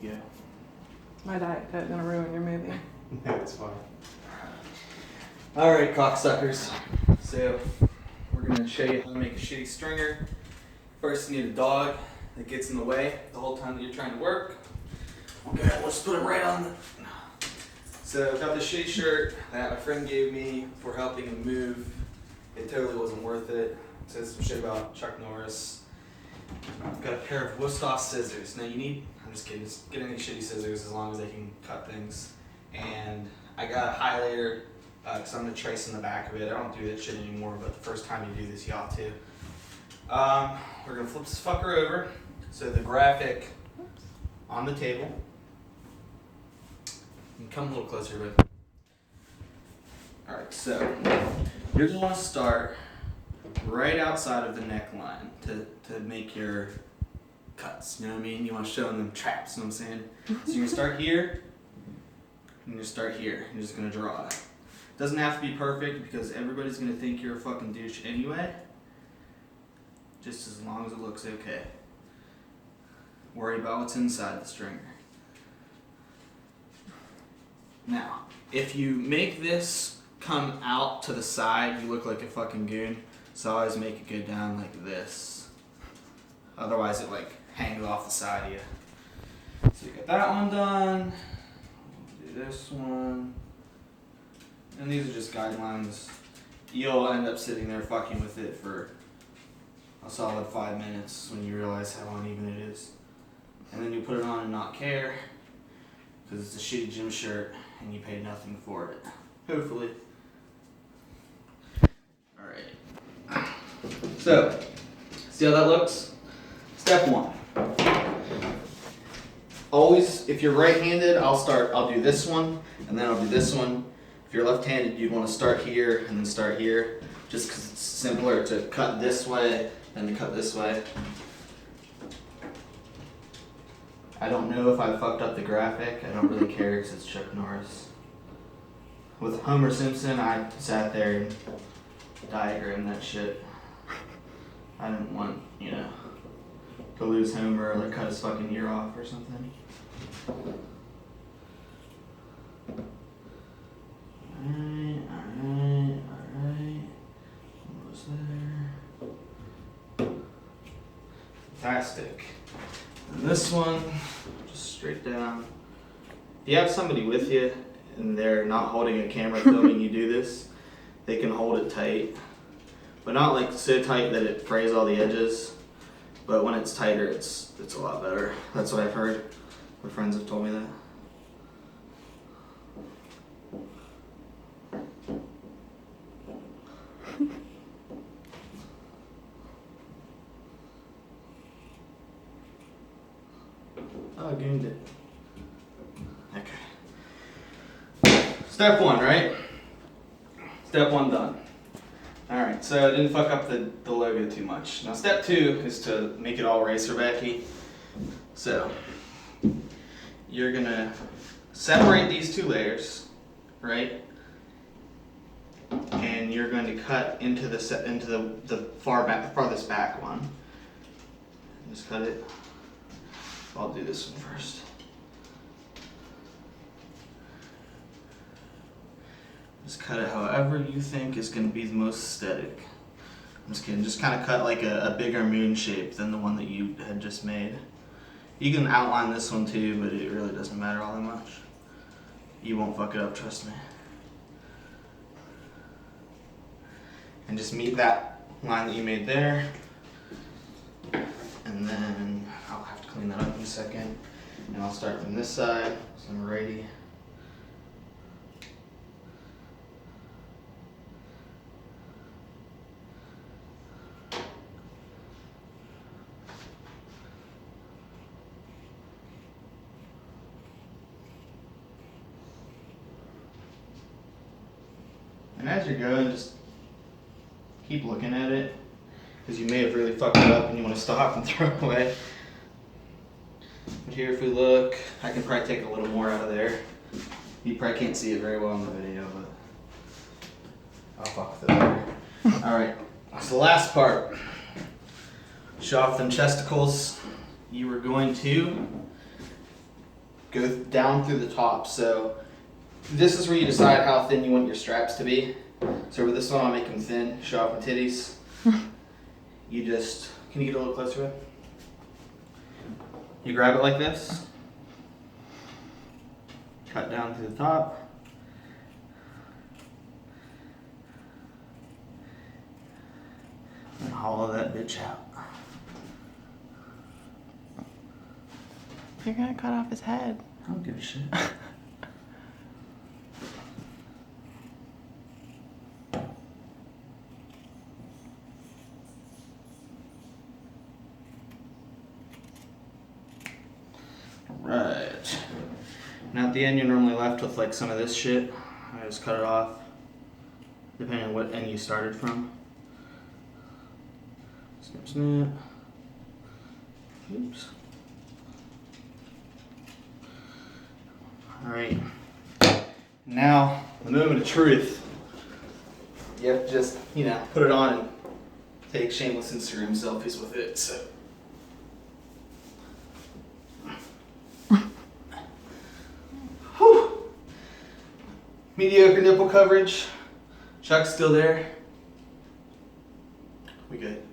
you go. My Diet Coke gonna ruin your movie. No, it's fine. Alright, cocksuckers. So, we're gonna show you how to make a shitty stringer. First, you need a dog that gets in the way the whole time that you're trying to work. Okay, let's put it right on the... So, I've got this shitty shirt that my friend gave me for helping him move. It totally wasn't worth it. It says some shit about Chuck Norris. I've got a pair of Wüsthof scissors. Now you need, I'm just kidding, just get any shitty scissors as long as they can cut things. And I got a highlighter because I'm going to trace in the back of it. I don't do that shit anymore, but the first time you do this, you ought to. We're going to flip this fucker over. So the graphic on the table. You can come a little closer, but. Alright, so you're going to want to start right outside of the neckline to make your cuts, you know what I mean? You want to show them traps, you know what I'm saying? So you're going to start here, and you're going to start here. You're just going to draw it. Doesn't have to be perfect because everybody's going to think you're a fucking douche anyway. Just as long as it looks okay. Worry about what's inside the stringer. Now, if you make this come out to the side, you look like a fucking goon. So I always make it go down like this. Otherwise it like hangs off the side of you. So you got that one done. We'll do this one. And these are just guidelines. You'll end up sitting there fucking with it for a solid 5 minutes when you realize how uneven it is. And then you put it on and not care. Because it's a shitty gym shirt and you paid nothing for it. Hopefully. Alright. So, see how that looks? Step 1. Always, if you're right-handed, I'll do this one, and then I'll do this one. If you're left-handed, you'd want to start here and then start here, just because it's simpler to cut this way than to cut this way. I don't know if I fucked up the graphic. I don't really care because it's Chuck Norris. With Homer Simpson, I sat there and diagrammed that shit. I didn't want, you know, to lose Homer or like cut his fucking ear off or something. Alright. Almost there. Fantastic. And this one, just straight down. If you have somebody with you and they're not holding a camera filming you do this, they can hold it tight. But not like so tight that it frays all the edges. But when it's tighter, it's a lot better. That's what I've heard. My friends have told me that. Oh, I gained it. Okay. Step 1, right? Step 1 done. Alright, so I didn't fuck up the logo too much. Now step 2 is to make it all racerbacky. So, you're gonna separate these 2 layers, right? And you're going to cut into the farthest back one. Just cut it. I'll do this one first. Just cut it however you think is going to be the most aesthetic. I'm just kidding. Just kind of cut like a bigger moon shape than the one that you had just made. You can outline this one too, but it really doesn't matter all that much. You won't fuck it up, trust me. And just meet that line that you made there. And then I'll have to clean that up in a second. And I'll start from this side, so I'm righty. And as you're going, just keep looking at it, because you may have really fucked it up and you want to stop and throw it away. But here, if we look, I can probably take a little more out of there. You probably can't see it very well in the video, but I'll fuck with it later. Alright, so the last part. Show off them chesticles. You are going to go down through the top. So this is where you decide how thin you want your straps to be. So with this one, I'll make them thin, show off my titties. You just, can you get a little closer with? You grab it like this, cut down to the top. And hollow that bitch out. You're gonna cut off his head. I don't give a shit. Right. Now at the end, you're normally left with like some of this shit. I just cut it off, depending on what end you started from. Snip, snip. Oops. All right. Now the moment of truth. You have to just, put it on and take shameless Instagram selfies with it. So. Mediocre nipple coverage. Chuck's still there. We good.